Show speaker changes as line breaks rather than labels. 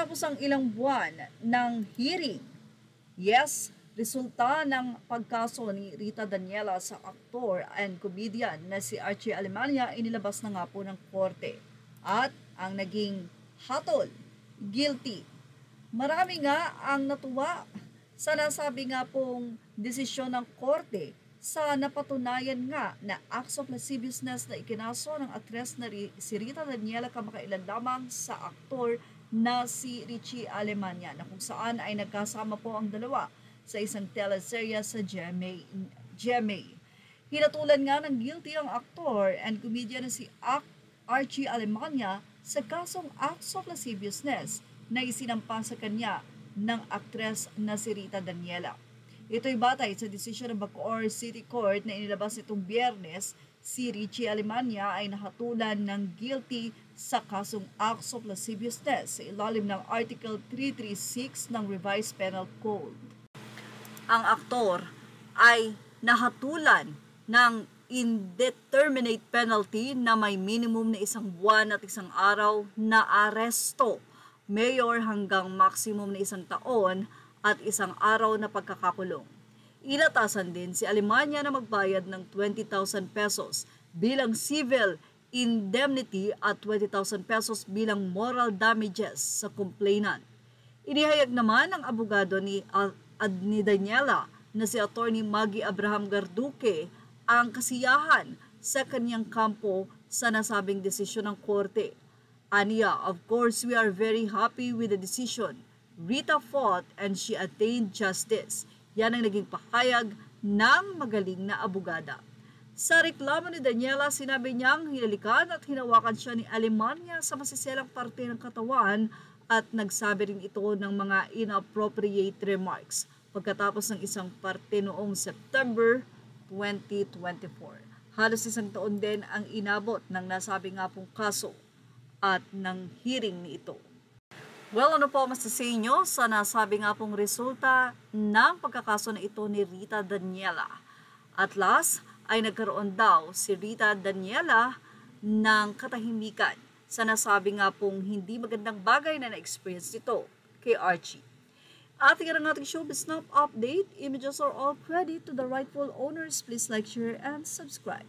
Matapos ang ilang buwan ng hearing, yes, resulta ng pagkaso ni Rita Daniela sa aktor and comedian na si Archie Alemania inilabas na nga po ng korte. At ang naging hatol, guilty. Marami nga ang natuwa sa nasabi nga pong desisyon ng korte sa napatunayan nga na acts of lasciviousness na ikinaso ng aktres na si Rita Daniela kamakailan lamang sa aktor na si Richie Alemania na kung saan ay nagkasama po ang dalawa sa isang teleserye sa GMA. Hinatulan nga ng guilty ang aktor and comedian na si Archie Alemania sa kasong acts of lasciviousness na isinampa sa kanya ng aktres na si Rita Daniela. Ito'y batay sa desisyon ng Bacoor City Court na inilabas nitong Biyernes. Si Richie Alemania ay nahatulan ng guilty sa kasong acts of lasciviousness sa ilalim ng Article 336 ng Revised Penal Code. Ang aktor ay nahatulan ng indeterminate penalty na may minimum na 1 buwan at 1 araw na aresto, mayor hanggang maximum na 1 taon at 1 araw na pagkakakulong. Inatasan din si Alemania na magbayad ng 20,000 pesos bilang civil indemnity at 20,000 pesos bilang moral damages sa complainant. Inihayag naman ng abogado ni Daniela na si Attorney Maggie Abraham Garduque ang kasiyahan sa kanyang kampo sa nasabing desisyon ng korte. Aniya, of course, we are very happy with the decision. Rita fought and she attained justice. Yan ang naging pahayag ng magaling na abogada. Sa reklamo ni Daniela, sinabi niyang hinalikan at hinawakan siya ni Alemania sa masiselang parte ng katawan at nagsabi rin ito ng mga inappropriate remarks pagkatapos ng isang parte noong September 2024. Halos 1 taon din ang inabot ng nasabi nga pong kaso at ng hearing ni ito. Well, ano po mas sa inyo sa nasabi nga pong resulta ng pagkakaso na ito ni Rita Daniela? At last, ay nagkaroon daw si Rita Daniela ng katahimikan sa nasabi nga pong hindi magandang bagay na na-experience nito kay Archie. At yan ang ating showbiz snap update. Images are all credit to the rightful owners. Please like, share, and subscribe.